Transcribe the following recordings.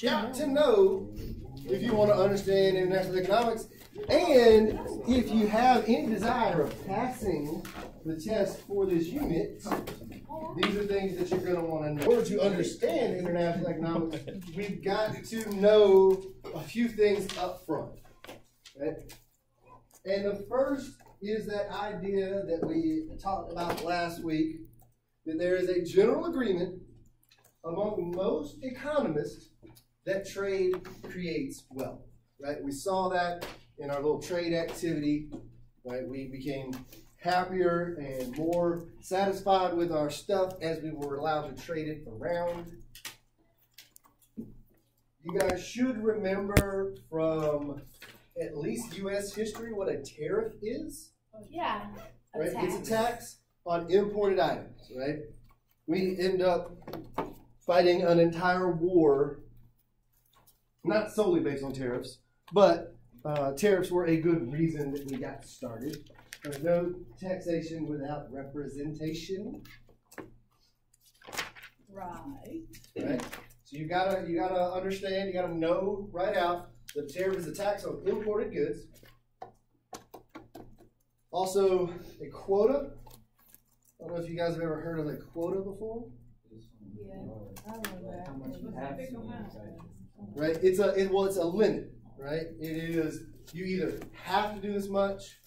got to know if you want to understand international economics, and if you have any desire of passing the test for this unit, these are things that you're going to want to know. In order to understand international economics, we've got to know a few things up front. Right? And the first is that idea that we talked about last week, that there is a general agreement among most economists that trade creates wealth. Right? We saw that in our little trade activity. Right? We became happier and more satisfied with our stuff as we were allowed to trade it around. You guys should remember from at least U.S. history what a tariff is. Yeah. Right? It's a tax on imported items, right? We end up fighting an entire war, not solely based on tariffs, but tariffs were a good reason that we got started. There's no taxation without representation. Right. Right? So you gotta understand, you gotta know right out that tariff is a tax on imported goods. Also, a quota. I don't know if you guys have ever heard of a quota before. Yeah. I remember that. Right? It's a limit, right? It is, you either have to do this much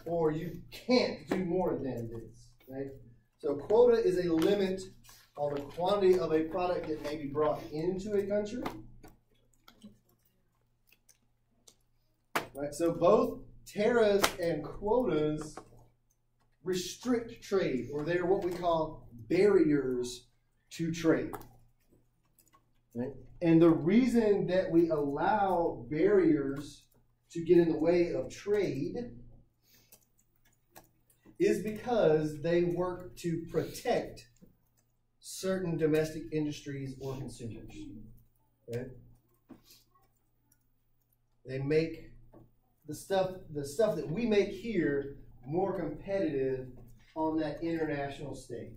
or you can't do more than this, right? So quota is a limit on the quantity of a product that may be brought into a country. Right? So both tariffs and quotas restrict trade, or they're what we call barriers to trade. Right? And the reason that we allow barriers to get in the way of trade is because they work to protect certain domestic industries or consumers. Right? They make the stuff that we make here more competitive on that international stage.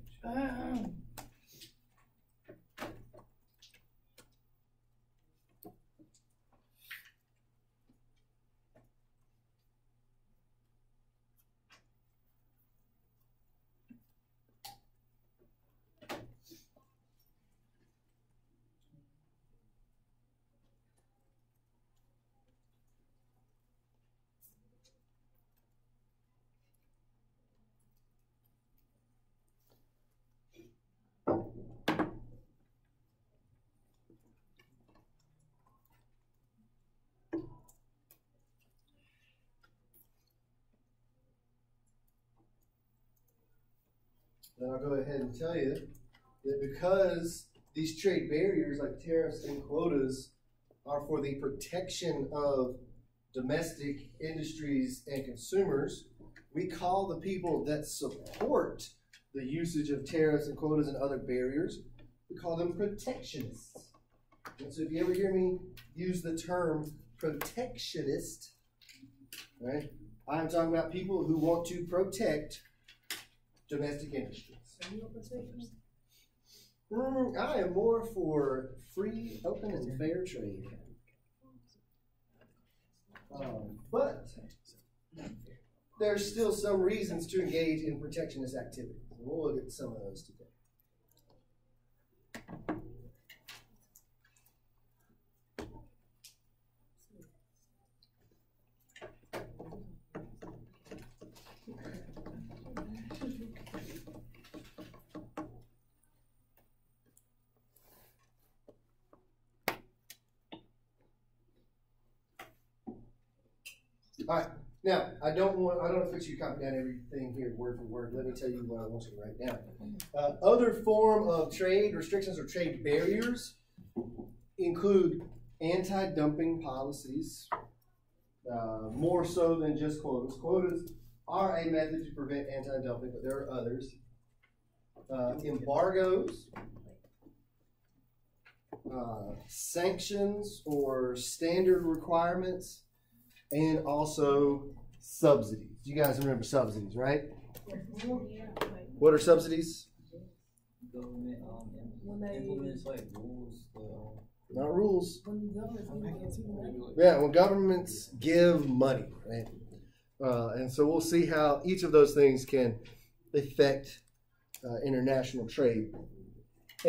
And I'll go ahead and tell you that because these trade barriers like tariffs and quotas are for the protection of domestic industries and consumers, we call the people that support the usage of tariffs and quotas and other barriers, we call them protectionists. And so if you ever hear me use the term protectionist, right, I'm talking about people who want to protect domestic industries. I am more for free, open, and fair trade. But there's still some reasons to engage in protectionist activity. We'll look at some of those today. All right. Now, I don't expect you to copy down everything here word for word. Let me tell you what I want you to write down. Other form of trade restrictions or trade barriers include anti-dumping policies, more so than just quotas. Quotas are a method to prevent anti-dumping, but there are others. Embargoes, sanctions or standard requirements, and also subsidies. You guys remember subsidies, right? What are subsidies? Government implements like rules Not rules. Yeah, when governments give money, right? And so we'll see how each of those things can affect international trade.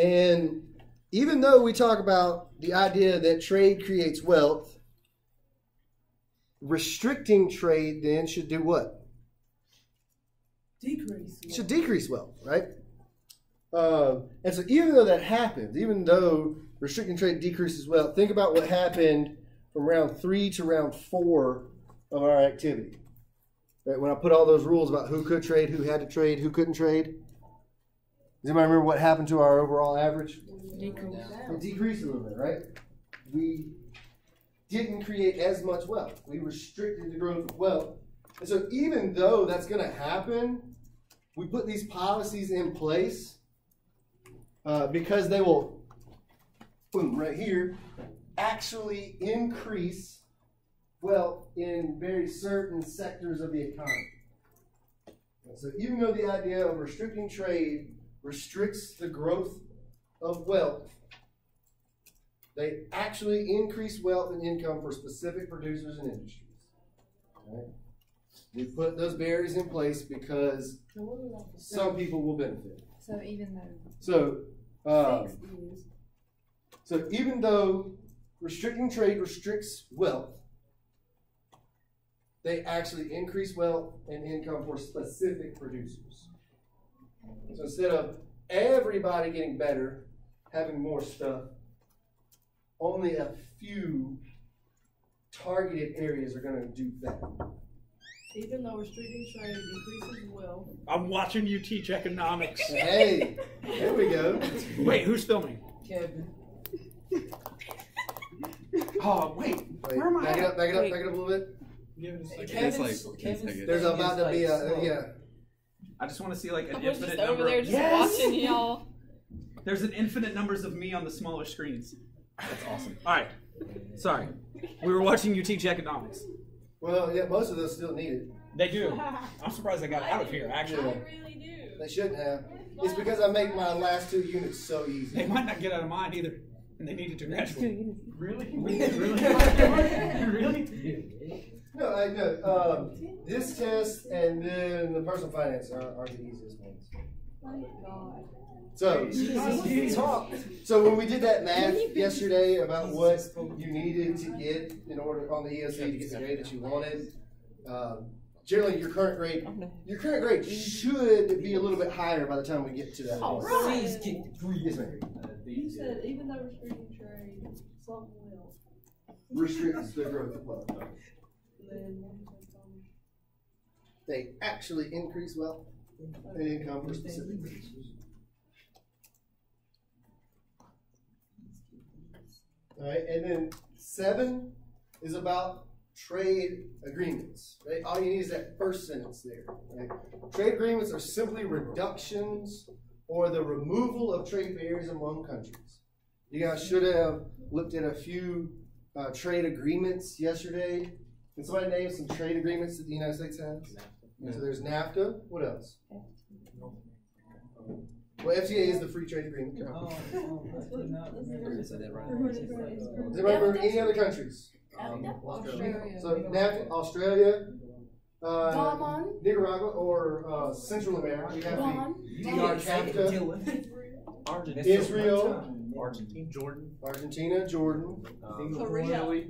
And even though we talk about the idea that trade creates wealth, restricting trade then should do what? Decrease. It should decrease wealth, right? And so even though that happens, even though restricting trade decreases wealth, think about what happened from round 3 to round 4 of our activity. Right? When I put all those rules about who could trade, who had to trade, who couldn't trade. Does anybody remember what happened to our overall average? It decreased a little bit, right? We didn't create as much wealth. We restricted the growth of wealth. And so even though that's going to happen, we put these policies in place because they will, boom, right here, actually increase wealth in very certain sectors of the economy. And so even though the idea of restricting trade restricts the growth of wealth, they actually increase wealth and income for specific producers and industries. Right? We put those barriers in place because some people will benefit. So even though. So even though restricting trade restricts wealth, they actually increase wealth and income for specific producers. So instead of everybody getting better, having more stuff, only a few targeted areas are going to do that. Even though restricting trade increases wealth. I'm watching you teach economics. Hey, there we go. Wait, who's filming? Kevin. Oh, wait. Where am I? Back it up a little bit. There's about to be a, I just want to see like an I was infinite just over number. there just watching y'all. There's an infinite numbers of me on the smaller screens. That's awesome. All right. Sorry. We were watching you teach economics. Well, yeah, most of those still need it. They do. I'm surprised they got out of here, actually. I really do. They shouldn't have. It's because I make my last 2 units so easy. They might not get out of mine either. And they needed to graduate. Really? Really? No, I know. This test and then the personal finance are the easiest ones. So when we did that math yesterday about what you needed to get in order on the EOC to get the grade that you wanted, generally your current grade should be a little bit higher by the time we get to that. Right. Yes, ma'am. You said even though restricting trade, some will. Restricts the growth of wealth. They actually increase wealth and income for specific producers. All right, and then 7 is about trade agreements. Right? All you need is that first sentence there. Right? Trade agreements are simply reductions or the removal of trade barriers among countries. You guys should have looked at a few trade agreements yesterday. Can somebody name some trade agreements that the United States has? So there's NAFTA. What else? Well, FTA is the free trade agreement. Does anybody remember any other countries? Australia. So NAFTA, Australia, Nicaragua, or Central America. We have the DR CAFTA, Israel, Argentina, Jordan, Korea.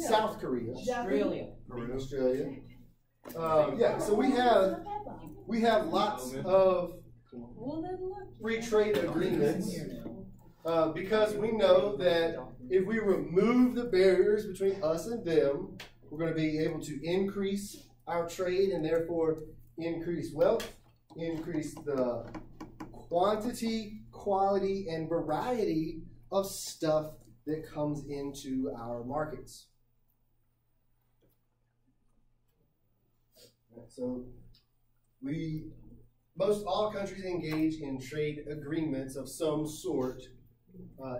South Korea, Australia. Australia. So we have lots of free trade agreements because we know that if we remove the barriers between us and them, we're going to be able to increase our trade and therefore increase wealth, increase the quantity, quality, and variety of stuff that comes into our markets. So most all countries engage in trade agreements of some sort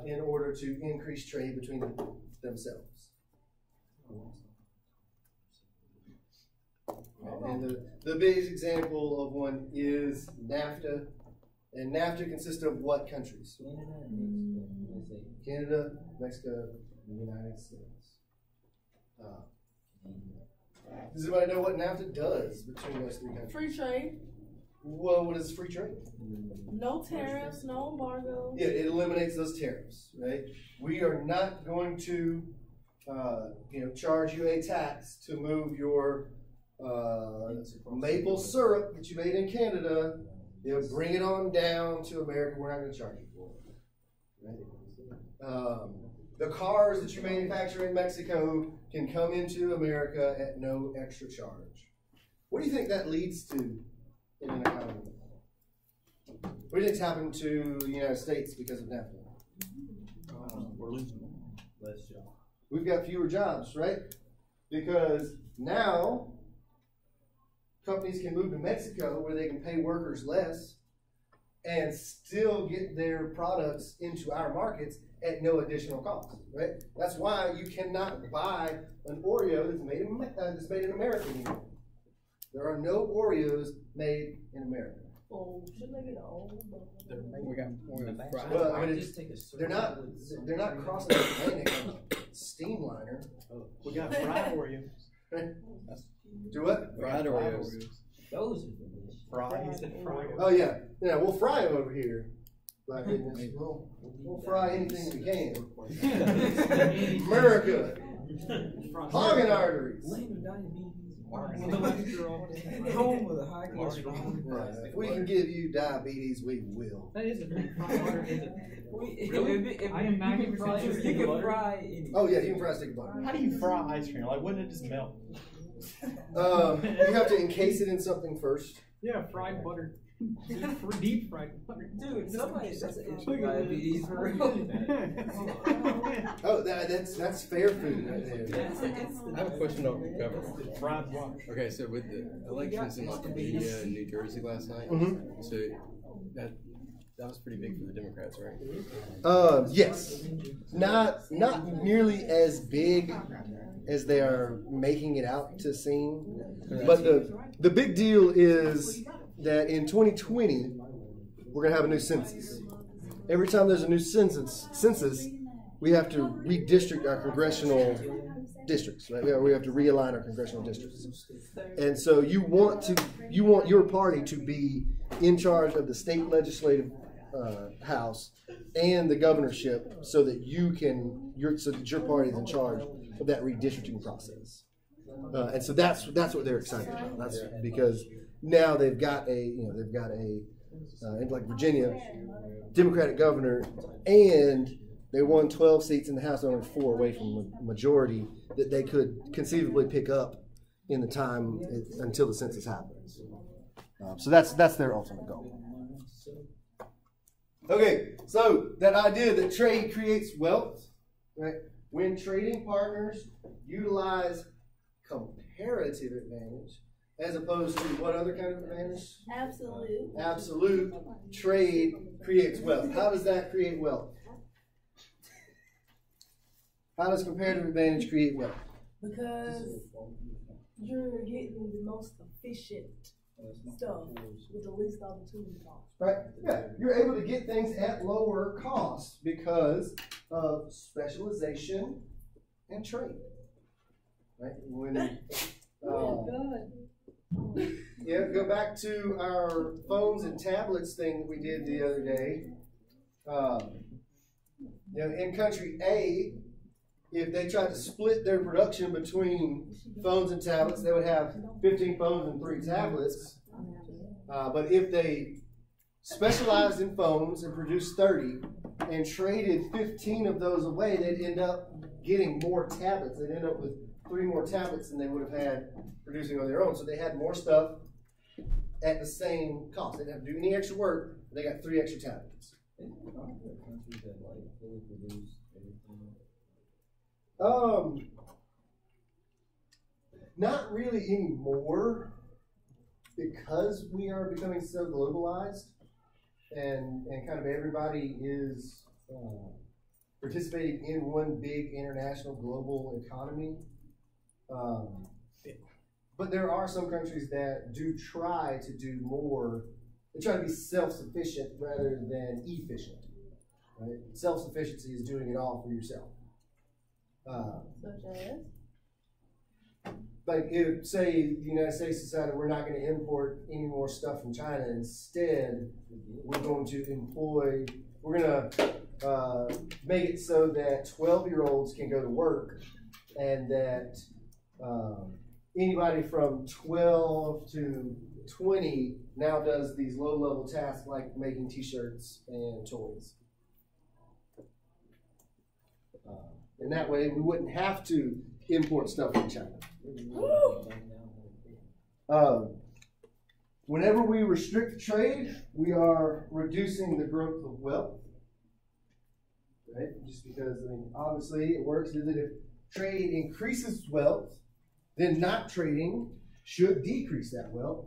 in order to increase trade between themselves. And the biggest example of one is NAFTA. And NAFTA consists of what countries? Canada, Mexico, and the United States. Does anybody know what NAFTA does between those three countries? Free trade. Well, what is free trade? No tariffs, no embargo. Yeah, it eliminates those tariffs, right? We are not going to, charge you a tax to move your maple syrup that you made in Canada. Bring it on down to America. We're not going to charge you for it. Right? The cars that you manufacture in Mexico can come into America at no extra charge. What do you think that leads to in an economy? What do you think's happened to the United States because of NAFTA? We're losing less jobs. We've got fewer jobs, right? Because now companies can move to Mexico where they can pay workers less and still get their products into our markets at no additional cost, right? That's why you cannot buy an Oreo that's made in America anymore. There are no Oreos made in America. Oh, shouldn't they get old? We got more than that. Well, I mean, they're not crossing the Atlantic on a steam liner. We got fried Oreos. Do what? Fried Oreos. Those are delicious. Fried. Oh yeah, we'll fry them over here. Like, we'll fry anything we can. America, hogging arteries. Land of diabetes. Home with a high cholesterol. If we can give you diabetes, we will. That is a pretty fried butter, is it? If I am 90% sure you can fry anything. Oh yeah, you can fry a stick of butter. How do you fry ice cream? Like, wouldn't it just melt? You have to encase it in something first. Yeah, fried butter. Deep fried butter. Dude, somebody that's an issue with diabetes for real. Oh, that's fair food right there. I have a question about the government. Fried water. Okay, so with the elections in like India and New Jersey last night, so that was pretty big for the Democrats, right? Yes, not nearly as big as they are making it out to seem, but the big deal is that in 2020 we're going to have a new census. Every time there's a new census, we have to redistrict our congressional districts, right? We have to realign our congressional districts. And so you want your party to be in charge of the state legislative house and the governorship, so that your party is in charge of that redistricting process. And so that's what they're excited about. That's because now they've got in like Virginia, Democratic governor, and they won 12 seats in the House, only 4 away from a majority that they could conceivably pick up in the time until the census happens. So that's their ultimate goal. Okay, so that idea that trade creates wealth, right? When trading partners utilize comparative advantage as opposed to what other kind of advantage? Absolute. Absolute trade creates wealth. How does that create wealth? How does comparative advantage create wealth? Because you're getting the most efficient stuff with the least opportunity cost. Right? Yeah, you're able to get things at lower cost because of specialization and trade. Right? When go back to our phones and tablets thing that we did the other day. In country A, if they tried to split their production between phones and tablets, they would have 15 phones and 3 tablets. But if they specialized in phones and produced 30 and traded 15 of those away, they'd end up getting more tablets. They'd end up with 3 more tablets than they would have had producing on their own. So they had more stuff at the same cost. They didn't have to do any extra work. They got 3 extra tablets. Not really anymore, because we are becoming so globalized, and kind of everybody is participating in one big international global economy. But there are some countries that do try to do more. They try to be self-sufficient rather than efficient. Right? Self-sufficiency is doing it all for yourself. Such as? Like if, say, the United States decided we're not going to import any more stuff from China. Instead, we're going to make it so that 12-year-olds can go to work, and that anybody from 12 to 20 now does these low-level tasks like making T-shirts and toys. And that way, we wouldn't have to import stuff from China. Whenever we restrict trade, we are reducing the growth of wealth. Right? Just because, I mean, obviously it works is that if trade increases wealth, then not trading should decrease that wealth.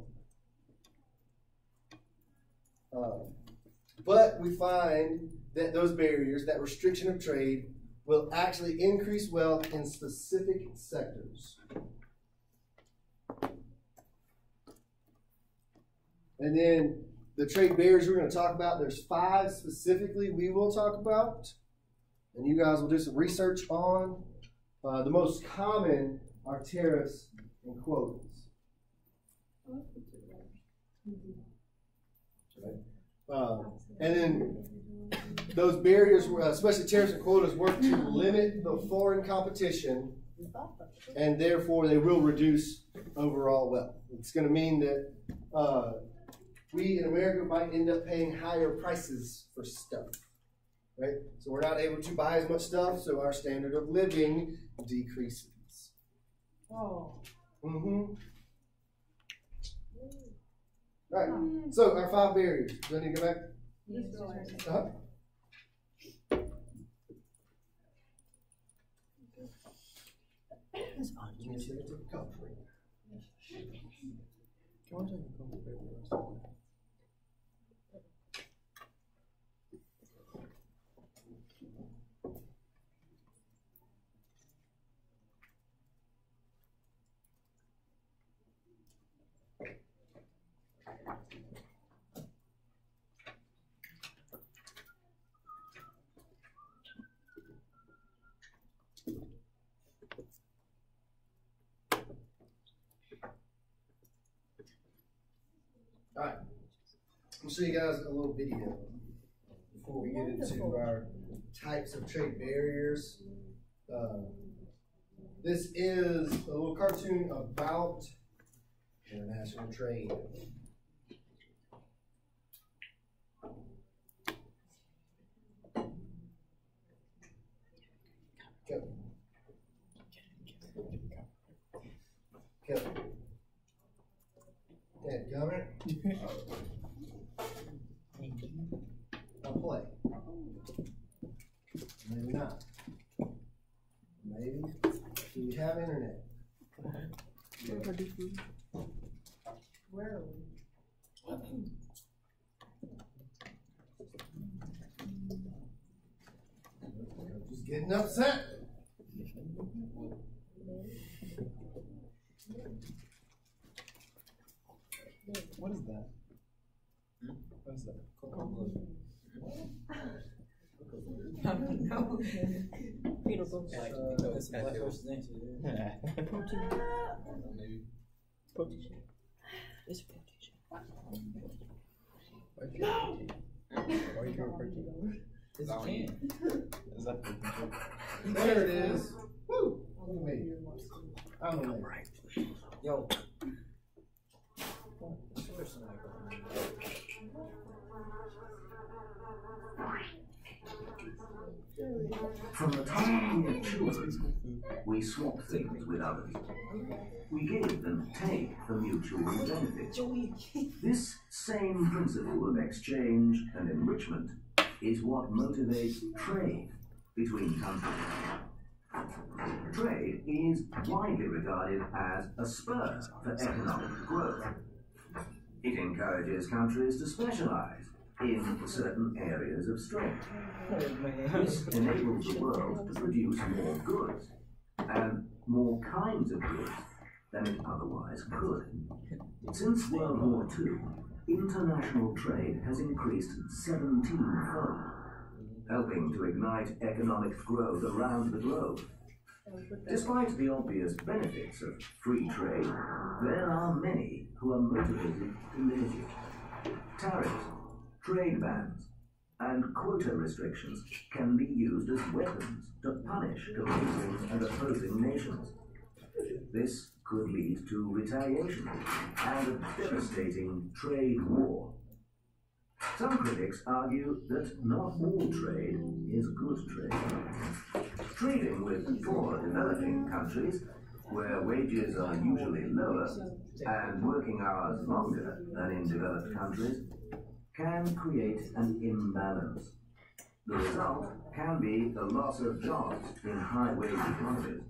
But we find that those barriers, that restriction of trade, will actually increase wealth in specific sectors. And then the trade barriers we're going to talk about, there's 5 specifically we will talk about. And you guys will do some research on. The most common are tariffs and quotas. Right? And then those barriers, especially tariffs and quotas, work to limit the foreign competition, and therefore they will reduce overall wealth. It's going to mean that we in America might end up paying higher prices for stuff, right? So we're not able to buy as much stuff, so our standard of living decreases. Oh. Mm-hmm. Right. So our 5 barriers. Do I need to go back? Uh-huh. That's fine. Give me a second to take a cup for you. All right, I'll show you guys a little video before we get into our types of trade barriers. This is a little cartoon about international trade. Go. Go. Yeah, governor. I'll play. Maybe not. Maybe. Do you have internet? Where are we? Just getting upset. What is that? What is that? I don't know. Peter Books. That's the black person's answer. Maybe. Protein. It's a protein. No! Why are you doing protein? It's a can. Is that There it is. Woo! Look at me. I'm a man. Yo. From the time we were children, we swap things with others. We give and take for mutual benefit. This same principle of exchange and enrichment is what motivates trade between countries. Trade is widely regarded as a spur for economic growth. It encourages countries to specialize in certain areas of strength. This enables the world to produce more goods, and more kinds of goods than it otherwise could. Since World War II, international trade has increased 17-fold. helping to ignite economic growth around the globe. Despite the obvious benefits of free trade, there are many who are motivated to limit it. Tariffs, trade bans, and quota restrictions can be used as weapons to punish competing and opposing nations. This could lead to retaliation and a devastating trade war. Some critics argue that not all trade is good trade. Trading with poor developing countries, where wages are usually lower and working hours longer than in developed countries, can create an imbalance. The result can be the loss of jobs in high-wage economies.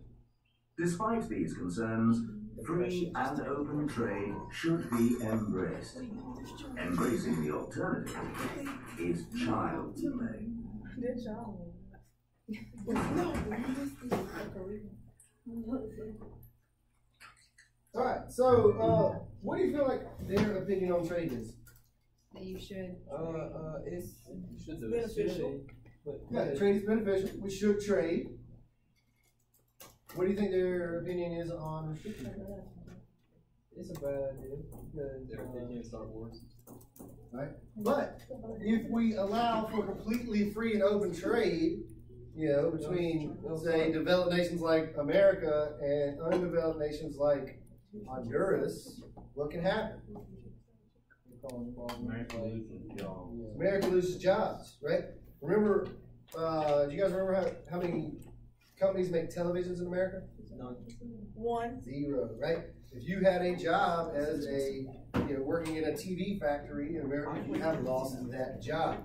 Despite these concerns, free and open trade should be embraced. Embracing the alternative is child's play. All right, so what do you feel like their opinion on trade is? That you should. It's beneficial. Yeah, trade is beneficial. We should trade. What do you think their opinion is on restriction? It's a bad idea because They can't start wars. Right? But if we allow for completely free and open trade, you know, between, say, developed nations like America and undeveloped nations like Honduras, what can happen? America loses jobs, right? Remember, do you guys remember how many companies make televisions in America? One. 0, right? If you had a job as a, working in a TV factory in America, you have lost that job.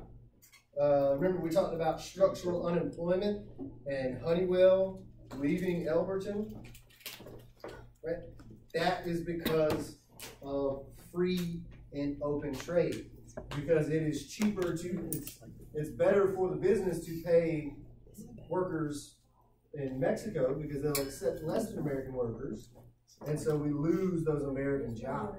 Remember we talked about structural unemployment and Honeywell leaving Elberton, right? That is because of free and open trade. Because it is cheaper it's better for the business to pay workers in Mexico because they'll accept less than American workers, and so we lose those American jobs.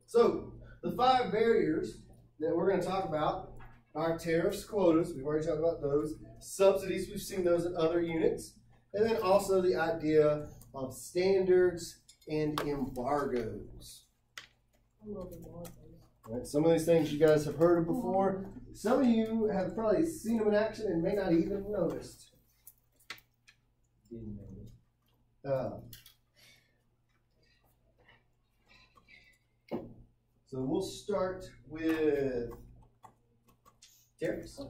So the 5 barriers that we're going to talk about are tariffs, quotas, we've already talked about those, subsidies, we've seen those in other units, and then also the idea of standards and embargoes. Right, some of these things you guys have heard of before. Some of you have probably seen them in action and may not even noticed. So we'll start with tariffs. Do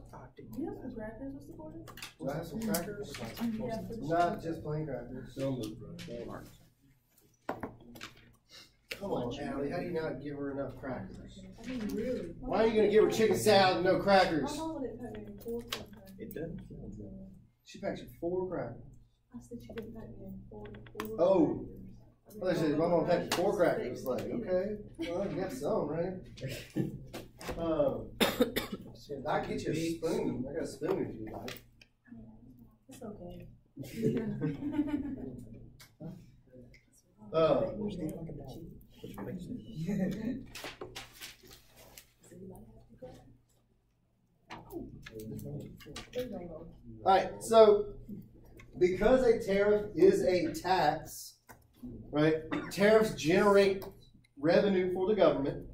you have some crackers or supporters? Do I have some crackers? Yeah, Not just plain crackers. Come on, Allie, how do you not give her enough crackers? I mean, really. Why are you going to give her chicken salad and no crackers? My mama didn't pack me in 4 crackers. It doesn't. She packed you 4 crackers. I said she didn't pack me in 4 Oh. crackers. Well, they said, my mom packed 4 crackers. Like, okay, well, you got some, right? I get you a spoon. I got a spoon if you like. It's okay. All right, so because a tariff is a tax, right? Tariffs generate revenue for the government,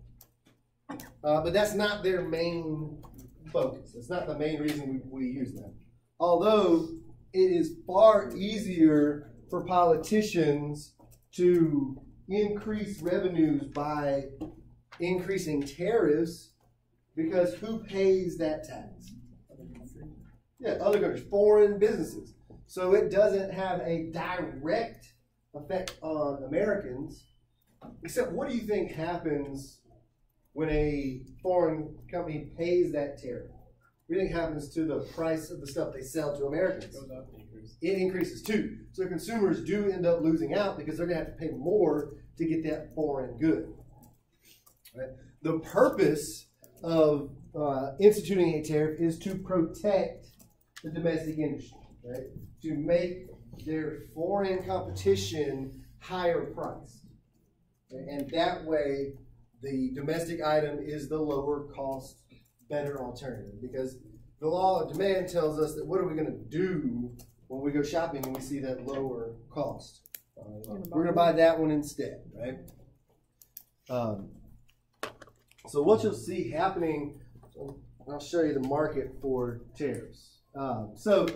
but that's not their main focus. It's not the main reason we use them. Although it is far easier for politicians to increase revenues by increasing tariffs, because who pays that tax? Yeah, other countries, foreign businesses. So it doesn't have a direct effect on Americans, except what do you think happens when a foreign company pays that tariff? What do you think happens to the price of the stuff they sell to Americans? It increases too. So consumers do end up losing out because they're going to have to pay more to get that foreign good. Right? The purpose of instituting a tariff is to protect the domestic industry, right? To make their foreign competition higher priced. Okay? And that way, the domestic item is the lower cost, better alternative. Because the law of demand tells us that what are we going to do when we go shopping and we see that lower cost? We're going to buy that one instead, right? So what you'll see happening, I'll show you the market for tariffs. So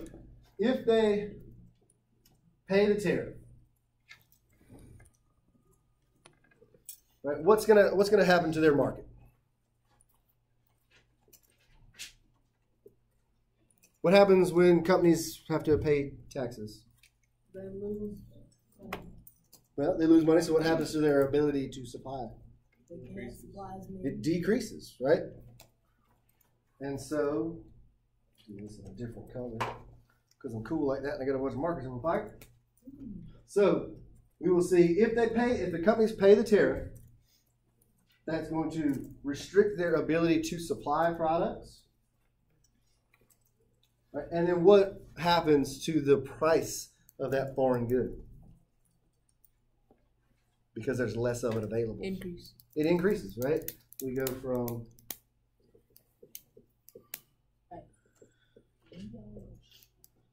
if they pay the tariff, right, what's gonna happen to their market? What happens when companies have to pay taxes? They lose. Well, they lose money, so what happens to their ability to supply? They can't supply as many. It decreases, right? And so, do this in a different color because I'm cool like that and I got a bunch of markers in my pocket. So, we will see if the companies pay the tariff, that's going to restrict their ability to supply products. Right? And then what happens to the price of that foreign good? Because there's less of it available. Increase. It increases, right? We go from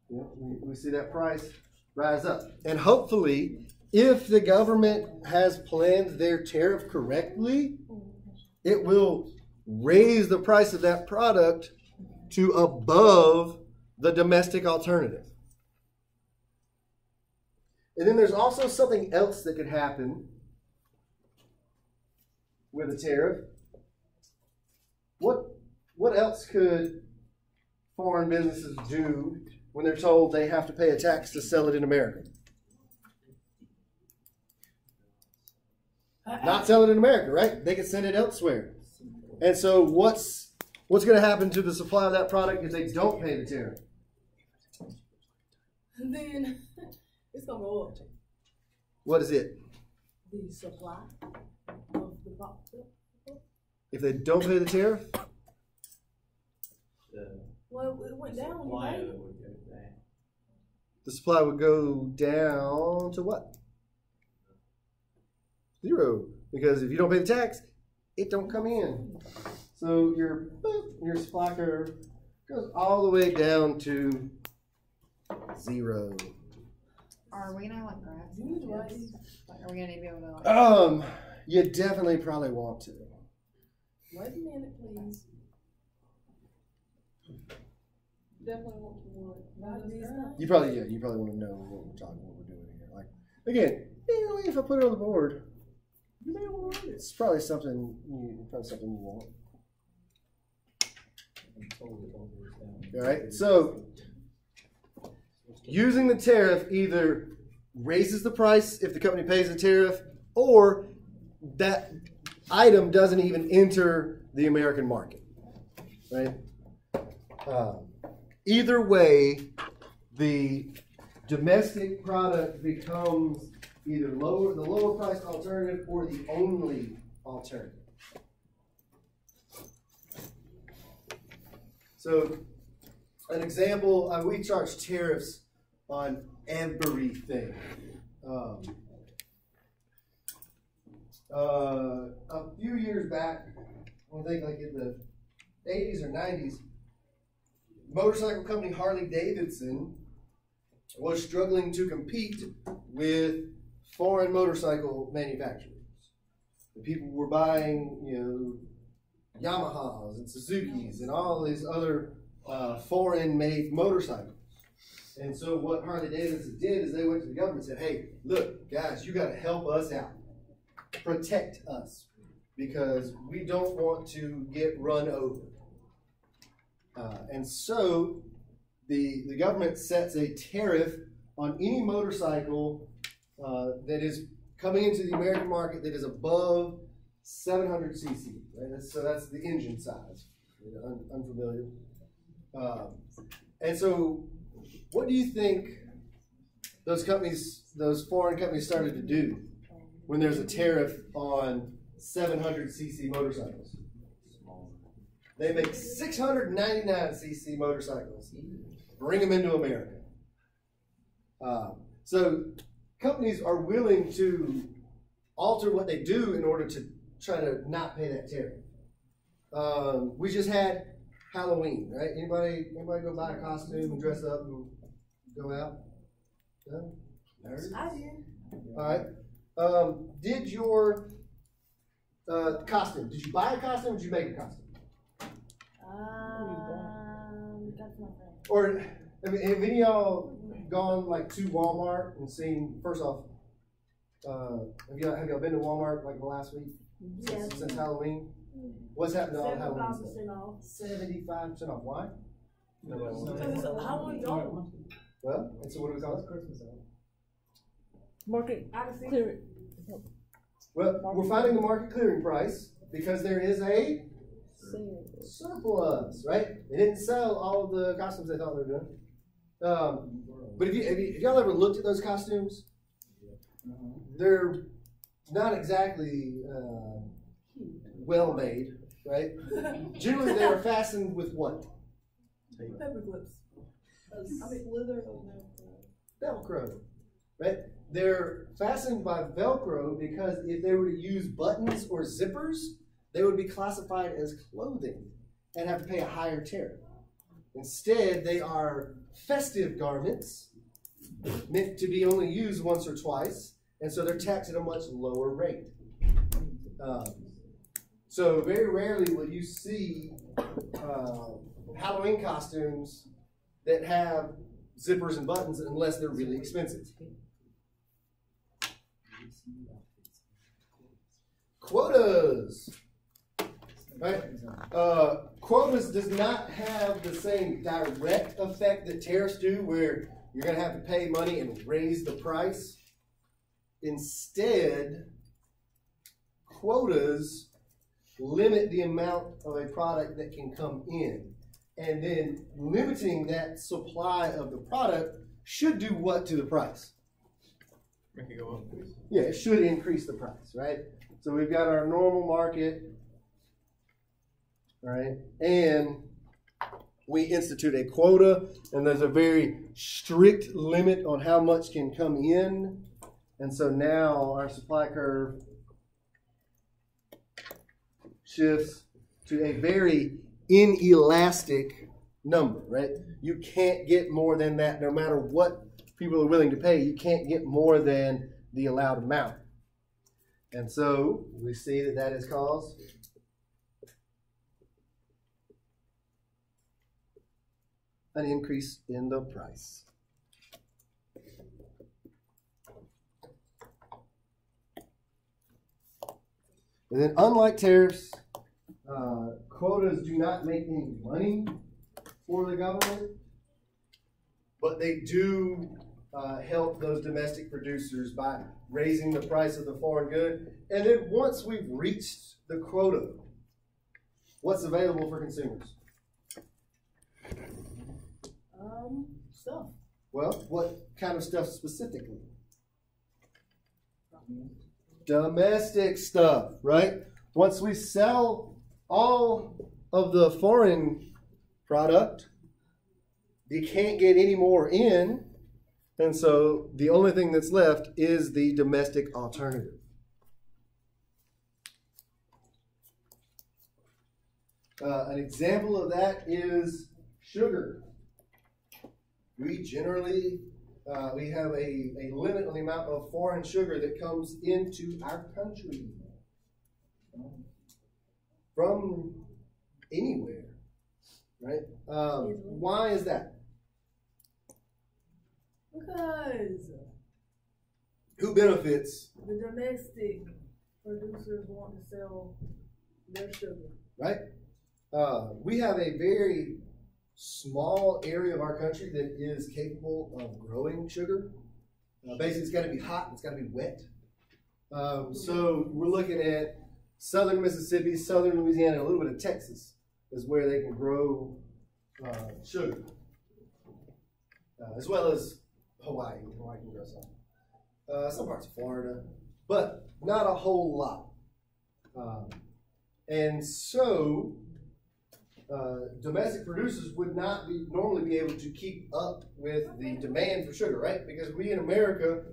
we see that price rise up. And hopefully, if the government has planned their tariff correctly, it will raise the price of that product to above the domestic alternative. And then there's also something else that could happen with a tariff. What else could foreign businesses do when they're told they have to pay a tax to sell it in America? Not sell it in America, right? They can send it elsewhere. And so what's going to happen to the supply of that product if they don't pay the tariff? And then it's going to go up. What is it? The supply of the product. If they don't pay the tariff? Well, it went down when you paid it. The supply would go down to what? 0. Because if you don't pay the tax, it don't come in. So your supply curve goes all the way down to 0. Are we gonna like graph? Right. Like, are we gonna be able to like? You definitely probably want to. Wait a minute, please. Definitely want to work. You probably want to know what we're doing here. Like again, if I put it on the board, it's probably something you want. All right. So using the tariff either raises the price if the company pays the tariff, or that item doesn't even enter the American market. Right. Either way, the domestic product becomes either the lower priced alternative or the only alternative. So, an example, we charge tariffs on everything. A few years back, I think like in the 80s or 90s, motorcycle company Harley Davidson was struggling to compete with foreign motorcycle manufacturers. The people were buying, Yamahas and Suzukis and all these other foreign-made motorcycles. And so what Harley Davidson did is they went to the government and said, hey, look, guys, you got to help us out. Protect us because we don't want to get run over. And so the government sets a tariff on any motorcycle that is coming into the American market that is above 700 cc. Right? So that's the engine size. Unfamiliar. And so what do you think those foreign companies started to do when there's a tariff on 700 cc motorcycles? They make 699 cc motorcycles, bring them into America. So companies are willing to alter what they do in order to try to not pay that tariff. We just had Halloween, right? Anybody go buy a costume and dress up and go out? No? Nerds? I did. All right. Did your costume? Did you buy a costume? Or did you make a costume? That's my friend. Or have any of y'all gone like to Walmart and seen? First off, have y'all been to Walmart like the last week since Halloween? What's happened to all Halloween stuff? 75% off. 75% off. Why? Because it's a Halloween go. Well, and so what do we call it? Christmas. Market clearance. Well, we're finding the market clearing price because there is a surplus, right? They didn't sell all of the costumes they thought they were doing. But if y'all ever looked at those costumes, they're not exactly well made, right? Generally, they are fastened with what? Paper clips. Velcro, right? They're fastened by Velcro because if they were to use buttons or zippers, they would be classified as clothing and have to pay a higher tariff. Instead, they are festive garments meant to be only used once or twice, and so they're taxed at a much lower rate. So very rarely will you see Halloween costumes that have zippers and buttons unless they're really expensive. Quotas. Right? Quotas does not have the same direct effect that tariffs do, where you're going to have to pay money and raise the price. Instead, quotas limit the amount of a product that can come in. And then limiting that supply of the product should do what to the price? Make it go up. Yeah, it should increase the price, right? So we've got our normal market, right? And we institute a quota, and there's a very strict limit on how much can come in. And so now our supply curve shifts to a very inelastic number, right? You can't get more than that no matter what people are willing to pay. You can't get more than the allowed amount. And so we see that that has caused an increase in the price. And then unlike tariffs, quotas do not make any money for the government, but they do help those domestic producers by raising the price of the foreign good. And then once we've reached the quota, what's available for consumers? Stuff. Well, what kind of stuff specifically? Domestic stuff, right? Once we sell all of the foreign product, you can't get any more in, and so the only thing that's left is the domestic alternative. An example of that is sugar. We generally we have a limit on the amount of foreign sugar that comes into our country from anywhere, right? Why is that? Because Who benefits, the domestic producers want to sell their sugar. right? We have a very small area of our country that is capable of growing sugar. Basically, it's got to be hot, it's got to be wet. So we're looking at southern Mississippi, southern Louisiana, a little bit of Texas is where they can grow sugar, as well as Hawaii. Hawaii can grow some parts of Florida, but not a whole lot. And so domestic producers would not normally be able to keep up with the demand for sugar, right? Because we in America,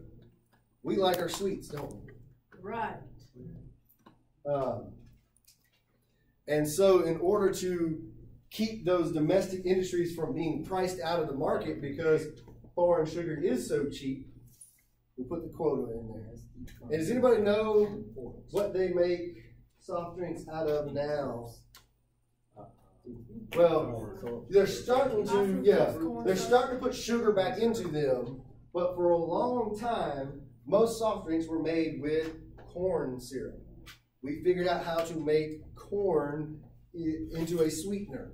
we like our sweets, don't we? Right. And so in order to keep those domestic industries from being priced out of the market because foreign sugar is so cheap, we put the quota in there. And does anybody know what they make soft drinks out of now? Well, they're starting to put sugar back into them, but for a long time, most soft drinks were made with corn syrup. We figured out how to make corn into a sweetener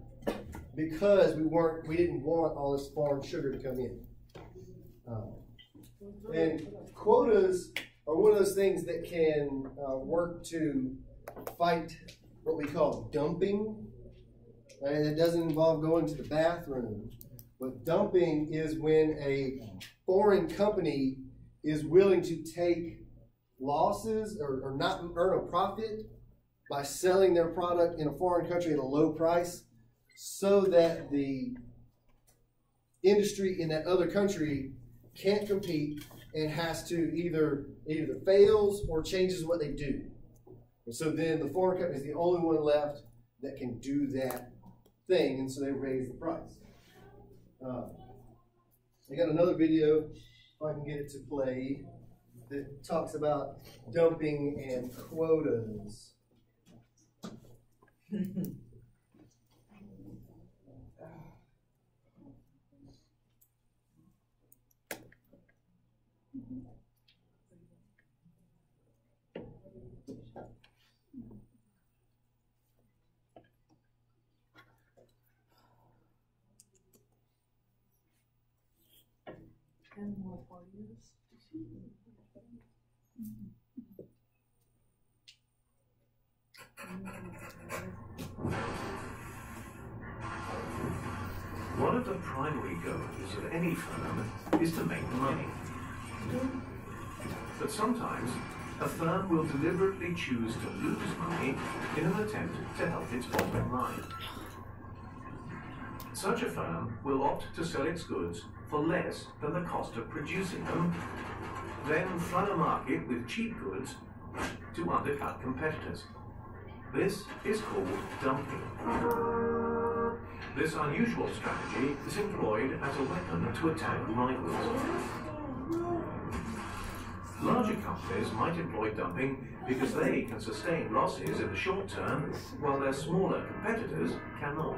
because we didn't want all this foreign sugar to come in. And quotas are one of those things that can work to fight what we call dumping. And it doesn't involve going to the bathroom. But dumping is when a foreign company is willing to take losses or not earn a profit by selling their product in a foreign country at a low price so that the industry in that other country can't compete and has to either fails or changes what they do. And so then the foreign company is the only one left that can do that thing, and so they raise the price. I got another video, if I can get it to play, that talks about dumping and quotas. And more parties. One of the primary goals of any firm is to make money. But sometimes a firm will deliberately choose to lose money in an attempt to help its bottom line. Such a firm will opt to sell its goods for less than the cost of producing them, then flood a market with cheap goods to undercut competitors. This is called dumping. This unusual strategy is employed as a weapon to attack rivals. Larger companies might employ dumping because they can sustain losses in the short term, while their smaller competitors cannot.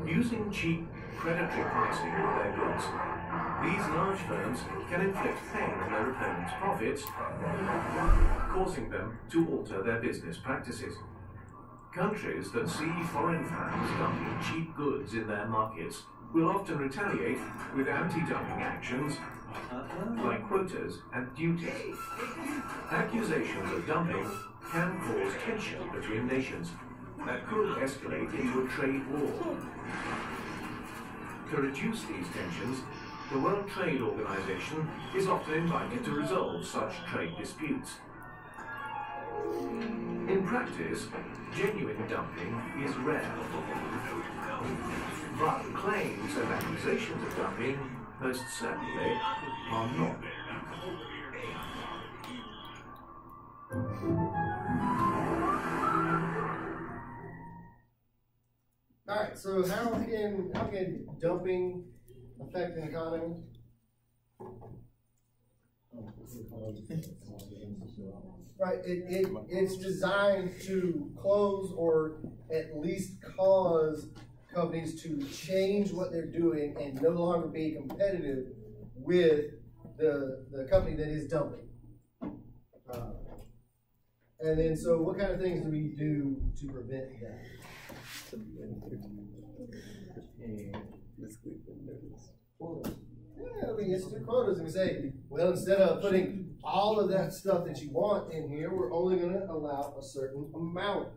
Using cheap, predatory pricing of their goods, these large firms can inflict pain on their opponents' profits, causing them to alter their business practices. Countries that see foreign firms dumping cheap goods in their markets will often retaliate with anti-dumping actions like quotas and duties. Accusations of dumping can cause tension between nations that could escalate into a trade war. To reduce these tensions, the World Trade Organization is often invited to resolve such trade disputes. In practice, genuine dumping is rare, but claims and accusations of dumping most certainly are not. All right, so how can dumping affect an economy? Right, it's designed to close or at least cause companies to change what they're doing and no longer be competitive with the company that is dumping. And then, so what kind of things do we do to prevent that? Yeah, we institute quotas and we say, well, instead of putting all of that stuff that you want in here, we're only going to allow a certain amount.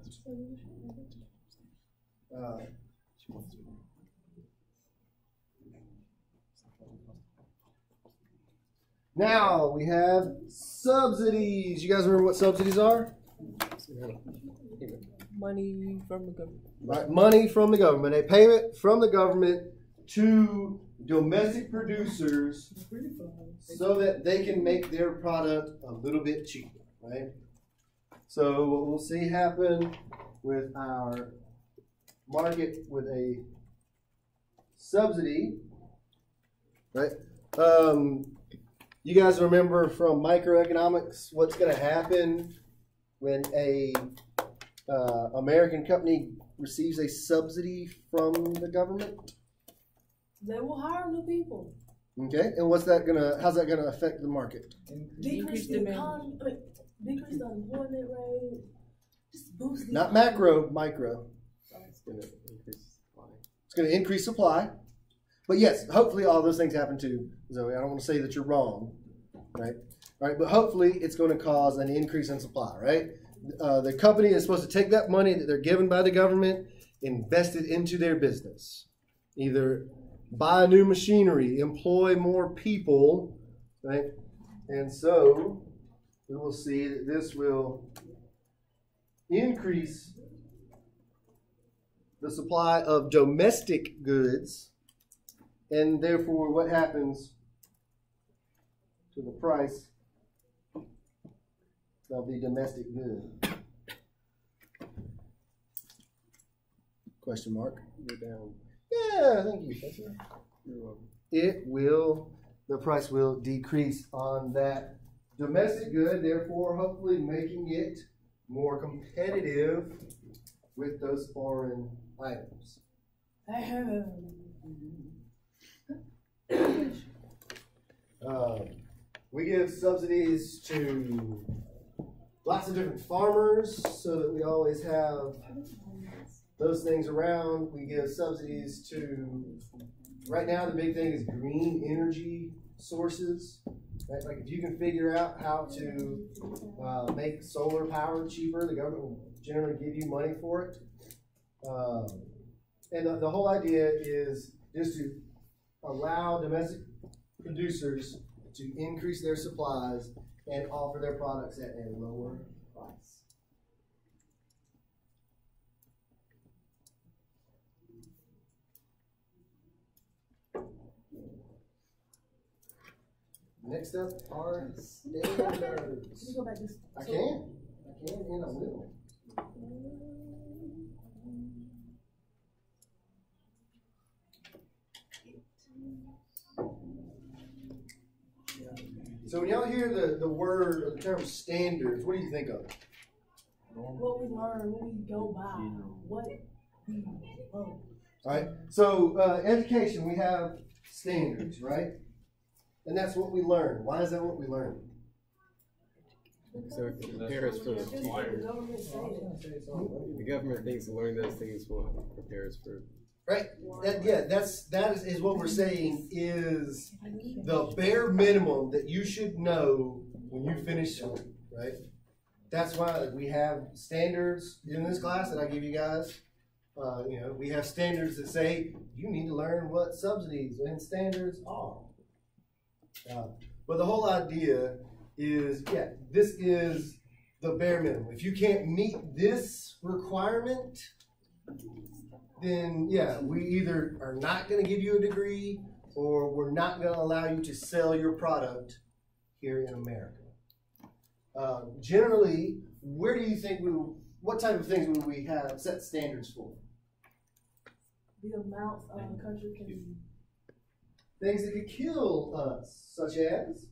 Now we have subsidies. You guys remember what subsidies are? Money from the government. Right, money from the government. A payment from the government to domestic producers so that they can make their product a little bit cheaper, right? So what we'll see happen with our market with a subsidy, right? You guys remember from microeconomics what's going to happen when a American company receives a subsidy from the government? They will hire new people. Okay, and how's that gonna affect the market? Decrease the economy, decrease the unemployment rate, just boost the Not economy. macro, micro. It's going to increase supply. It's going to increase supply. But yes, hopefully all those things happen too, Zoe. I don't want to say that you're wrong, right? All right, but hopefully it's going to cause an increase in supply, right? The company is supposed to take that money that they're given by the government, invest it into their business. Either buy new machinery, employ more people, right? And so we will see that this will increase the supply of domestic goods, and therefore what happens to the price of the domestic good? Question mark. You're down. Yeah, thank you. The price will decrease on that domestic good, therefore hopefully making it more competitive with those foreign items. We give subsidies to lots of different farmers so that we always have those things around. We give subsidies to, right now the big thing is green energy sources. Right? Like if you can figure out how to make solar power cheaper, the government will generally give you money for it. And the whole idea is just to allow domestic producers to increase their supplies and offer their products at a lower price. Next up are standards. Can you go back this? I can, and I will. So when y'all hear the word or the term standards, what do you think of? What we learn, what we go by, what we learn. All right. So education, we have standards, right? And that's what we learn. Why is that what we learn? So it prepares for the future. The government thinks learning those things will prepare us for. Right. That is what we're saying is the bare minimum that you should know when you finish school. Right. That's why we have standards in this class that I give you guys. We have standards that say you need to learn what subsidies and standards are. But the whole idea is, this is the bare minimum. If you can't meet this requirement, then we either are not going to give you a degree or we're not going to allow you to sell your product here in America. Generally, where do you think what type of things would we have set standards for? The amount the country can. Things that could kill us, such as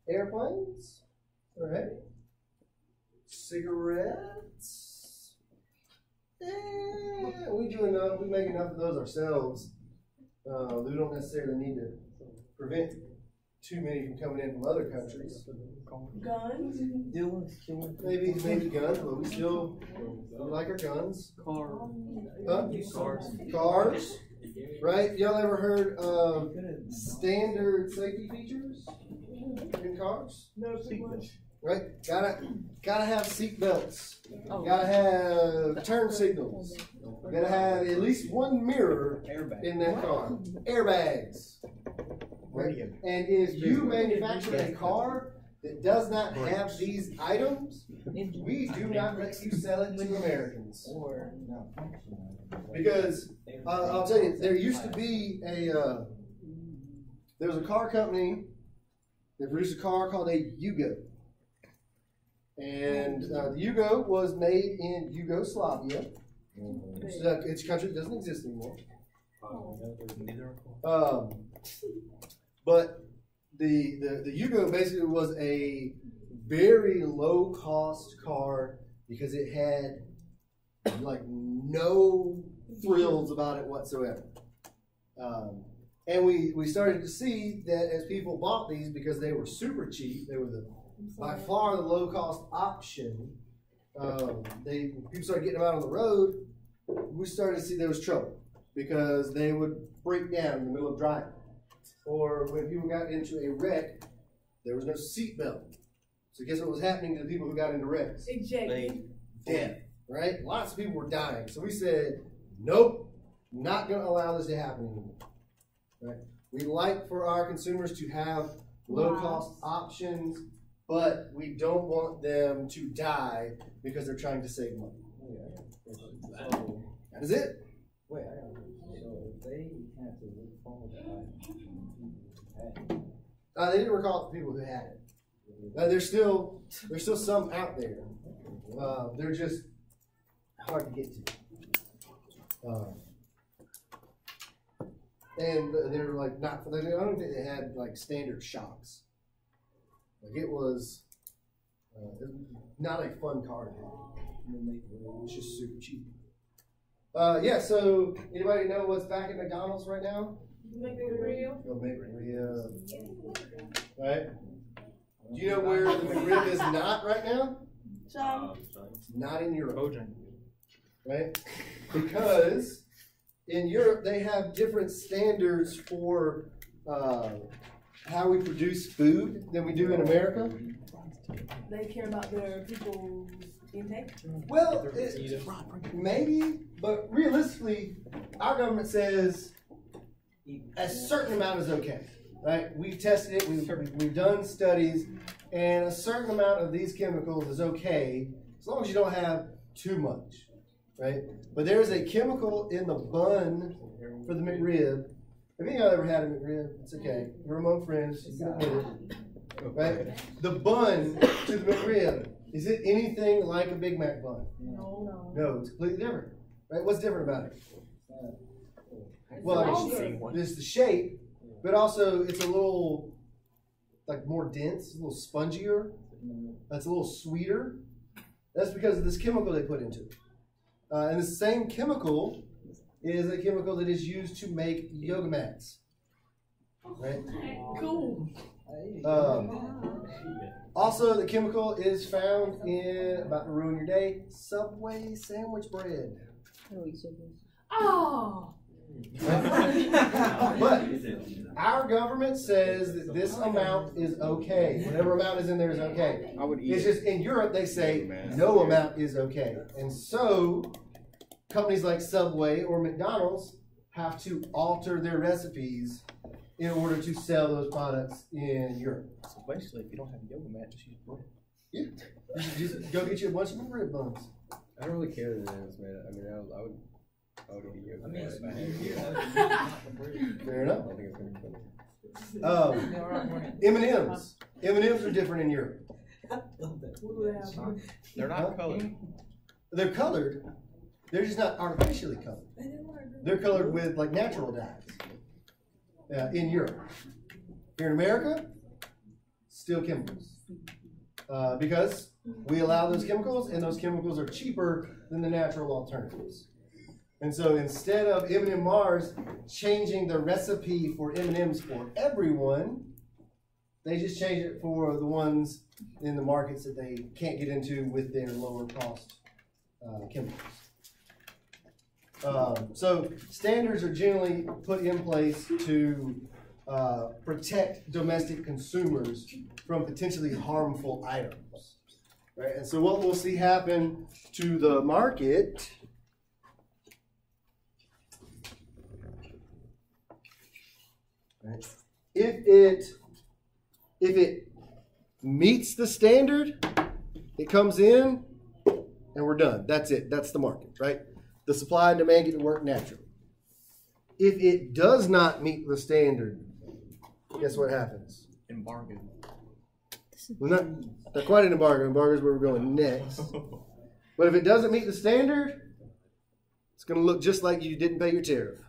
airplanes, all right? Cigarettes. We do enough. We make enough of those ourselves. We don't necessarily need to prevent too many from coming in from other countries. Guns. Maybe guns, but we still like our guns. Cars. Right? Y'all ever heard of standard safety features in cars? No, too much. Right? Gotta have seat belts. Gotta have turn signals. Gotta have at least one mirror in that car. Airbags. Right? And if you manufacture a car that does not have these items, we do not let you sell it to Americans. Because I'll tell you, there used to be there was a car company that produced a car called a Yugo. And the Yugo was made in Yugoslavia. It's a country that doesn't exist anymore. But the Yugo basically was a very low cost car because it had like no frills about it whatsoever. And we started to see that as people bought these because they were super cheap, they were by far the low cost option. People started getting them out on the road. We started to see there was trouble because they would break down in the middle of driving. Or when people got into a wreck, there was no seat belt. So guess what was happening to the people who got into wrecks? Ejected. Death, right? Lots of people were dying. So we said, nope, not going to allow this to happen anymore. Right? We like for our consumers to have low-cost options, but we don't want them to die because they're trying to save money. That is it. Wait, so they had to recall They didn't recall the people who had it. There's still some out there. They're just hard to get to. And they're like not. I don't think they had like standard shocks. Like it was not a fun car to have. It's just super cheap. Yeah. So anybody know what's back at McDonald's right now? McRib. Oh, McRib. Right. Do you know where the McRib is not right now? Not in Europe. Right? Because in Europe, they have different standards for how we produce food than we do in America. They care about their people's intake? Well, maybe, but realistically, our government says a certain amount is okay. Right? We've tested it, we've done studies, and a certain amount of these chemicals is okay as long as you don't have too much. Right? But there's a chemical in the bun for the McRib. If any of you ever had a McRib, it's okay. We're among friends. You can admit it. Right? The bun to the McRib, is it anything like a Big Mac bun? No, it's completely different. Right? What's different about it? Well, it's the shape, but also it's a little like more dense, a little spongier. That's a little sweeter. That's because of this chemical they put into it. And the same chemical is a chemical that is used to make yoga mats. Right? Cool. Also, the chemical is found in, about to ruin your day, Subway sandwich bread. Oh! But our government says that this amount is okay. Whatever amount is in there is okay. It's just in Europe they say no amount is okay. And so companies like Subway or McDonald's have to alter their recipes in order to sell those products in Europe. So basically, if you don't have a yoga mat, just use bread. Yeah. Just go get you a bunch of bread buns. I don't really care that it was made. I mean, I would eat yoga mat if I had it. Fair enough. I don't think it's gonna be funny. M&Ms. M&Ms are different in Europe. They're not colored. They're colored. They're just not artificially colored. They're colored with like natural dyes in Europe. Here in America, still chemicals. Because we allow those chemicals, and those chemicals are cheaper than the natural alternatives. And so instead of M&M Mars changing the recipe for M&Ms for everyone, they just change it for the ones in the markets that they can't get into with their lower cost chemicals. So standards are generally put in place to protect domestic consumers from potentially harmful items. Right? And so what we'll see happen to the market if it meets the standard, it comes in and we're done. That's it. That's the market, right? The supply and demand get to work naturally. If it does not meet the standard, guess what happens? Embargo. Well, not quite an embargo. Embargo is where we're going next. But if it doesn't meet the standard, it's going to look just like you didn't pay your tariff.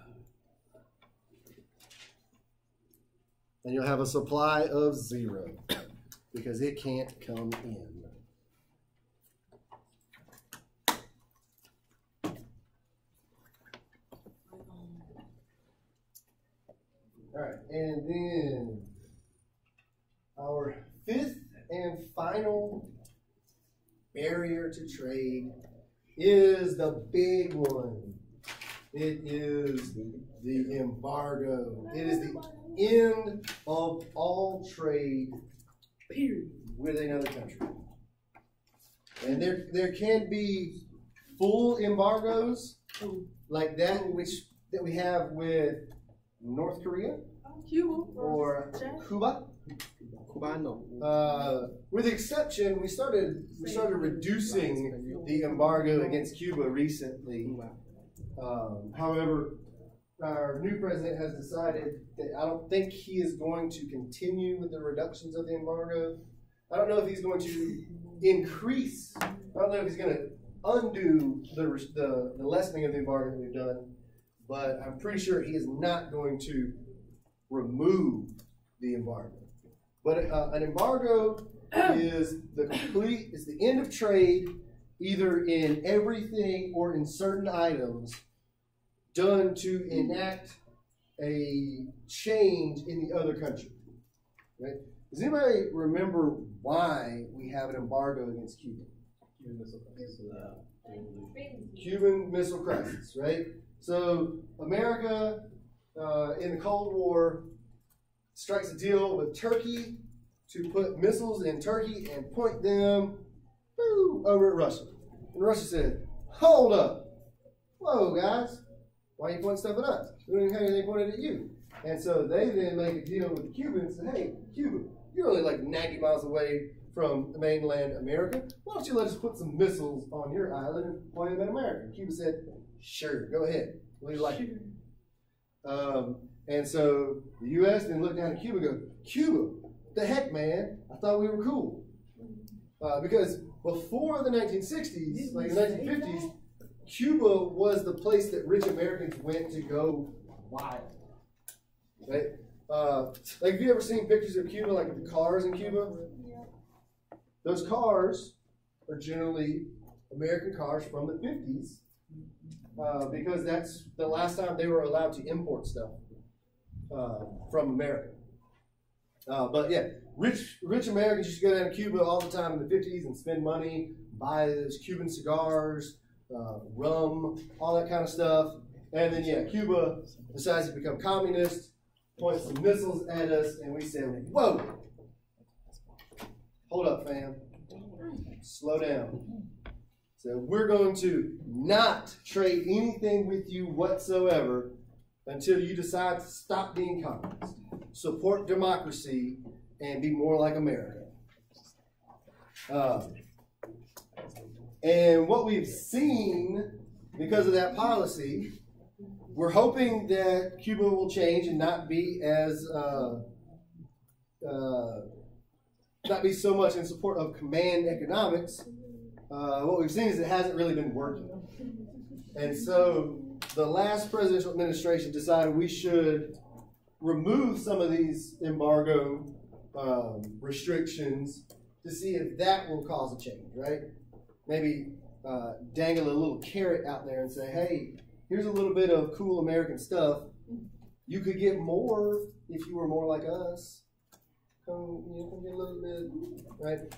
And you'll have a supply of 0 because it can't come in. All right, and then our 5th and final barrier to trade is the big one. It is the embargo. It is the end of all trade, period, with another country. And there can be full embargoes like that that we have with North Korea, Cuba, or Cuba. Cubano. With the exception, we started reducing the embargo against Cuba recently. However, our new president has decided that I don't think he is going to continue with the reductions of the embargo. I don't know if he's going to increase. I don't know if he's going to undo the lessening of the embargo that we've done. But I'm pretty sure he is not going to remove the embargo. But an embargo is the end of trade, either in everything or in certain items, done to enact a change in the other country. Right? Does anybody remember why we have an embargo against Cuba? Cuban Missile Crisis, right? So America, in the Cold War, strikes a deal with Turkey to put missiles in Turkey and point them over at Russia. And Russia said, hold up. Whoa, guys. Why are you pointing stuff at us? We don't even have anything pointed at you. And so they then make a deal with the Cubans and said, hey, Cuba, you're only like 90 miles away from the mainland America. Why don't you let us put some missiles on your island and point them at America? And Cuba said, sure, go ahead. What do you like? And so the U.S. then looked down at Cuba and go, Cuba, the heck, man, I thought we were cool. Because before the 1960s, like the 1950s, Cuba was the place that rich Americans went to go wild. Right? Like, have you ever seen pictures of Cuba, like the cars in Cuba? Those cars are generally American cars from the 50s. Because that's the last time they were allowed to import stuff from America. But yeah, rich Americans used to go down to Cuba all the time in the 50s and spend money, buy those Cuban cigars, rum, all that kind of stuff. And then yeah, Cuba decides to become communist, points some missiles at us, and we said, whoa, hold up, fam, slow down. So we're going to not trade anything with you whatsoever until you decide to stop being communist, support democracy, and be more like America. And what we've seen because of that policy, we're hoping that Cuba will change and not be as not be so much in support of command economics. What we've seen is it hasn't really been working. And so the last presidential administration decided we should remove some of these embargo restrictions to see if that will cause a change, right? Maybe dangle a little carrot out there and say, hey, here's a little bit of cool American stuff. You could get more if you were more like us. Come get a little bit, right?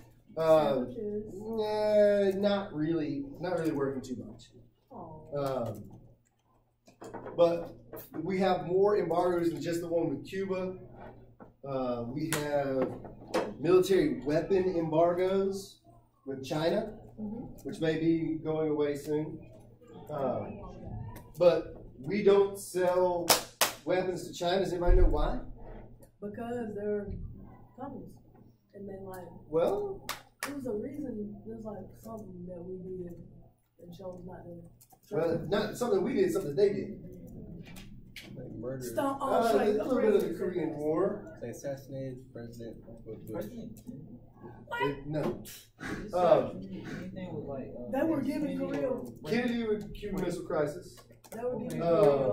Not really working too much. But we have more embargoes than just the one with Cuba. We have military weapon embargoes with China, which may be going away soon. But we don't sell weapons to China. Does anybody know why? Because they're communists. And then well, there was a reason, there's something that we did and chose not to. Well, not something we did, something they did. Murder. Stop. a little bit of the Korean War. They assassinated president. No. Anything with like. They were giving Korea. Kennedy with Cuban Missile Crisis. They were giving Korea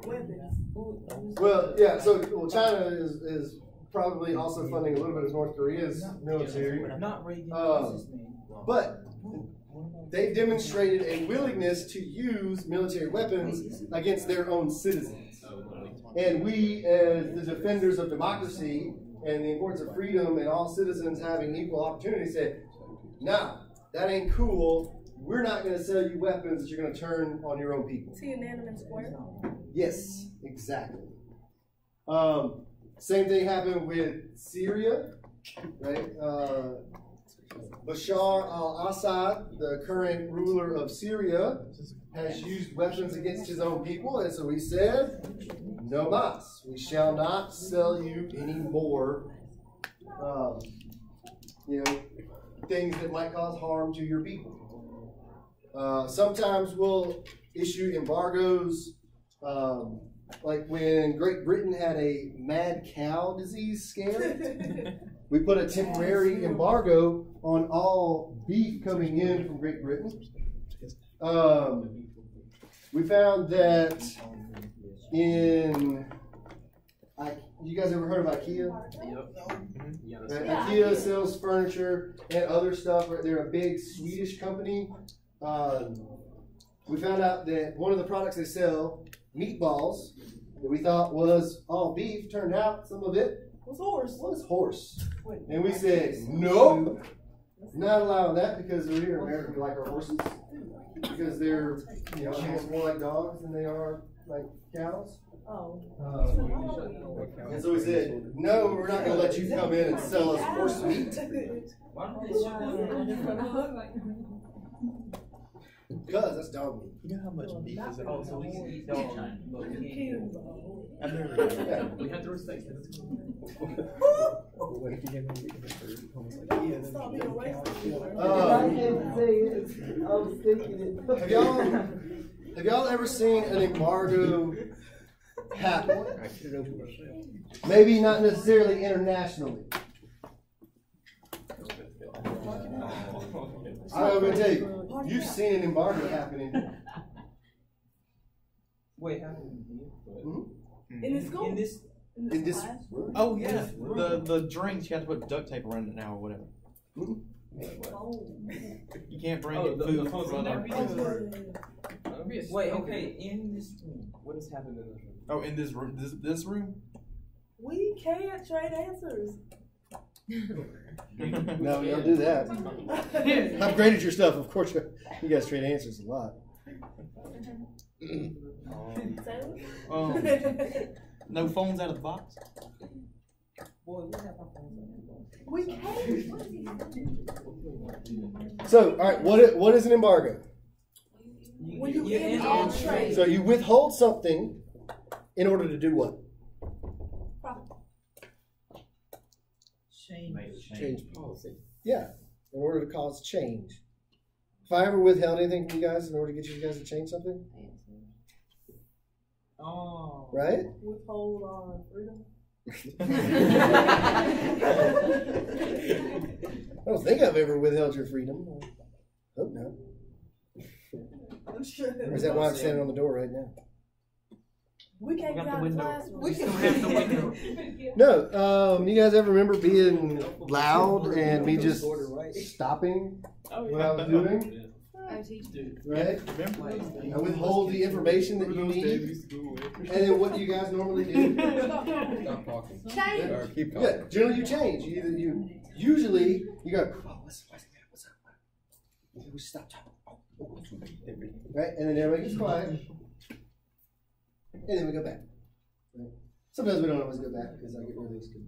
weapons. Well, yeah. So China is probably also funding a little bit of North Korea's military. Not Reagan. What's his name? But they've demonstrated a willingness to use military weapons against their own citizens. And we, as the defenders of democracy and the importance of freedom and all citizens having equal opportunity, said, nah, that ain't cool. We're not going to sell you weapons that you're going to turn on your own people. Tiananmen Square. Yes, exactly. Same thing happened with Syria, right? Bashar al-Assad, the current ruler of Syria, has used weapons against his own people, and so he said, no mas, we shall not sell you any more, things that might cause harm to your people. Sometimes we'll issue embargoes, like when Great Britain had a mad cow disease scare. We put a temporary embargo on all beef coming in from Great Britain. We found that you guys ever heard of IKEA? Yep. IKEA sells furniture and other stuff. They're a big Swedish company. We found out that one of the products they sell, meatballs, that we thought was all beef, turned out some of it was horse. And we said, nope, not allowing that because we're here in America, we like our horses. Because they're, almost more like dogs than they are like cows. Oh. And so we said, no, we're not going to let you come in and sell us horse meat. Because that's dog meat. You know how much beef is in Oh, so we can eat dog. I've never We have to respect it. What if you give me a bird? Almost like, yeah, then Stop you being don't racist. count. Have y'all ever seen an embargo happen? Maybe not necessarily internationally. I'm going to tell you, you've seen an embargo happening. Wait, happened In the school? In this classroom? Oh yeah, the drinks you have to put duct tape around it now or whatever. Oh. You can't bring Oh, in the food phones from in other. there? Wait, okay, in this room. What has happened in this room? Oh, in this room, this room. We can't trade answers. No, you don't do that. I've graded your stuff. Of course, you guys trade answers a lot. No phones out of the box. Boy, we have our phones in there. We can't. So, all right, what is an embargo? When you end all trade. So you withhold something in order to do what? Change policy. Yeah, in order to cause change. If I ever withheld anything from you guys in order to get you guys to change something, Oh. right? Withhold our freedom. I don't think I've ever withheld your freedom. I hope not. I'm sure. Or is that why I'm standing on the door right now? We can't get out of the classroom. We still have the window. No, you guys ever remember being loud and me just stopping what I was doing? Right? I withhold the information that you need. And then what do you guys normally do? Stop talking. Change. Or keep Yeah, talking. generally you change. Usually you go, oh, what's up? We stop talking. Right? And then everybody gets quiet. And then we go back. Right? Sometimes we don't always go back because I get really stupid.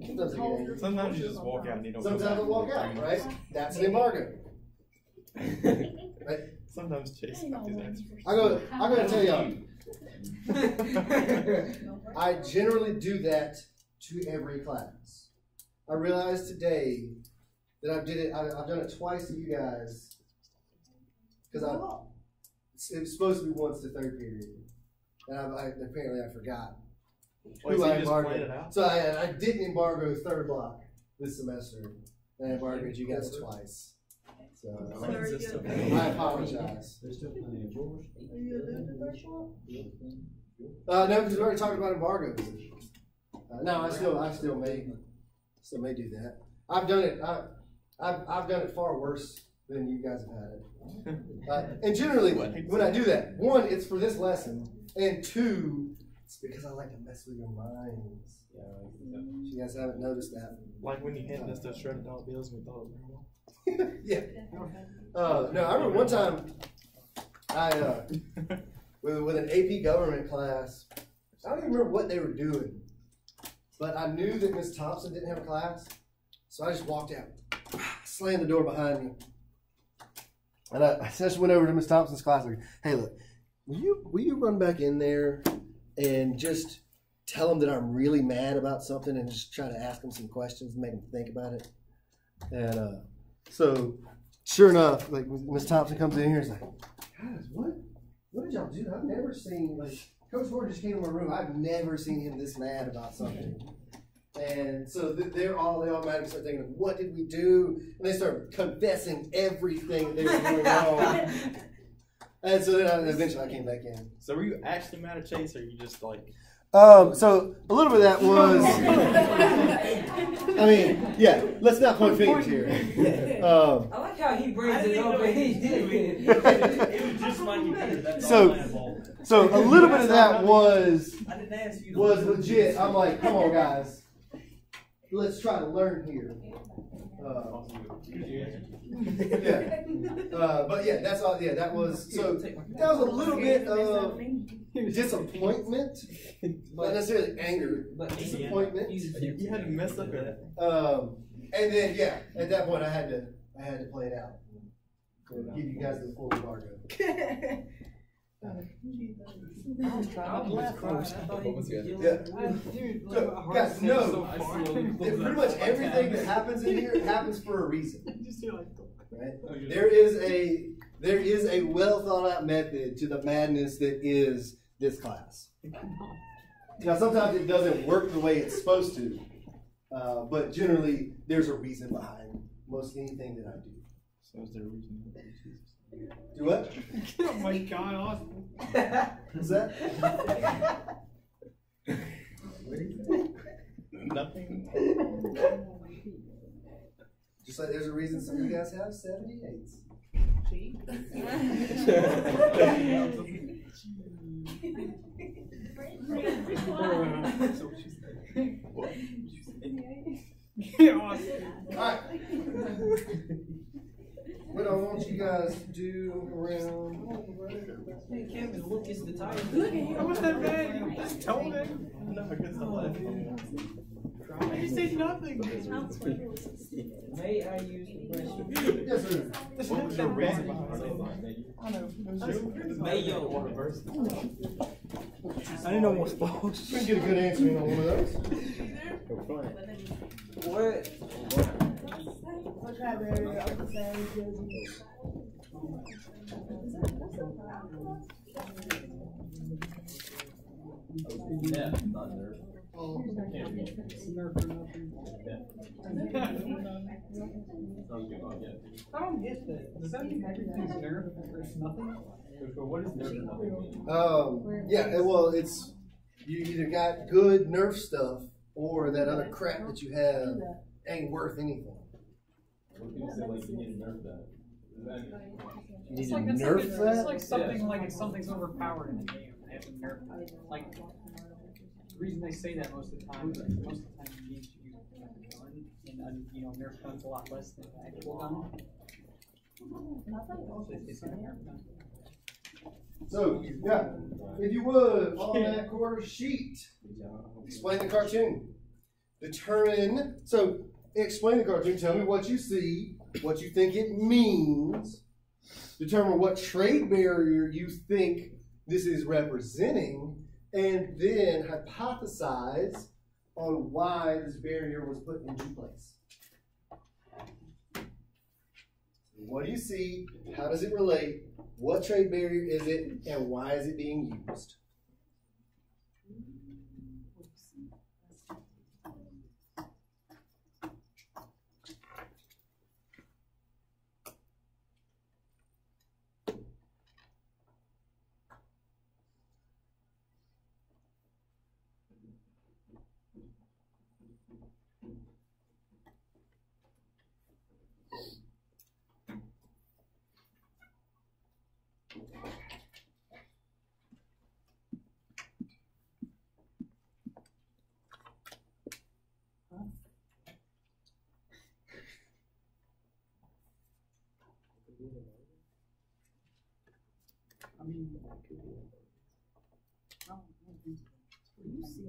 Sometimes I get angry. Sometimes you just walk out and you don't. Sometimes I walk out, right? That's an embargo. Right? Sometimes Chase got his answers. I'm gonna tell y'all. I generally do that to every class. I realized today that I've done it twice to you guys because it was supposed to be once to third period. And apparently I forgot Wait, who so I you just embargoed. planned it out? So I didn't embargo third block this semester. And I embargoed you guys twice. So I apologize. Are you doing the first one? No, because we already talked about embargoes. No, I still may do that. I've done it. I've done it far worse than you guys have had it. And generally, when I do that, one, it's for this lesson, and two, it's because I like to mess with your minds. You guys haven't noticed that. Like when you handed us those shredded dollar bills and we thought it was real. Yeah. No, I remember one time with an AP government class, I don't even remember what they were doing, but I knew that Miss Thompson didn't have a class, so I just walked out, slammed the door behind me, and I just went over to Miss Thompson's class like, hey, look, will you run back in there and just tell them that I'm really mad about something and just try to ask them some questions and make them think about it? And so, sure enough, like Miss Thompson comes in here and is like, guys, what did y'all do? I've never seen, like, Coach Ford just came to my room. I've never seen him this mad about something. And so they automatically start thinking, what did we do? And they start confessing everything that they were doing wrong. And so then eventually I came back in. So were you actually mad at Chase, or you just like? So a little bit of that was, I mean, yeah, let's not point fingers here. I like how he brings it up and he did it. It was just like you did. That's So- all my fault. So a little bit of that was I didn't ask you. legit. I'm like, come on, guys, let's try to learn here. Yeah. But yeah, that's all. Yeah, that was so. That was a little bit of disappointment, not necessarily anger, but disappointment. You had to mess up at it. And then yeah, at that point I had to play it out. So give you guys the full embargo. Yeah. So, guys, no. Pretty much everything that happens in here happens for a reason. Right? There is a well thought out method to the madness that is this class. Now sometimes it doesn't work the way it's supposed to, but generally there's a reason behind most anything that I do. So is there a reason? Do what? Oh my God, Austin. What's that? Nothing. Just like there's a reason some of you guys have 78s. Alright. What I want you guys to do around. Hey, Kevin, look, it's the title. I was that bad. Just told him. No, because the left. You said nothing. May I use the restroom? Yes, sir. What was your reason behind it? I know. Mayo. I didn't know what was supposed. We can get a good answer on one of those. What? What kind of area of the same jersey? Yeah, not nerve. I don't get that. Does that mean everything's nerve or it's nothing? What is nerve? Yeah, well, it's you either got good Nerf stuff or that other crap that you have ain't worth anything. What people say like you need a nerve that? You need It's to like, nerf it's that? like something like if something's overpowered in the game. They have to nerf it. Like the reason they say that most of the time is most of the time you need to use a gun, and you know Nerf gun's a lot less than the actual gun. It's a Nerf gun. So, yeah, if you would, on that quarter sheet, explain the cartoon. Explain the cartoon, tell me what you see, what you think it means, determine what trade barrier you think this is representing, and then hypothesize on why this barrier was put into place. What do you see? How does it relate? What trade barrier is it, and why is it being used? I mean, I don't think so. You see.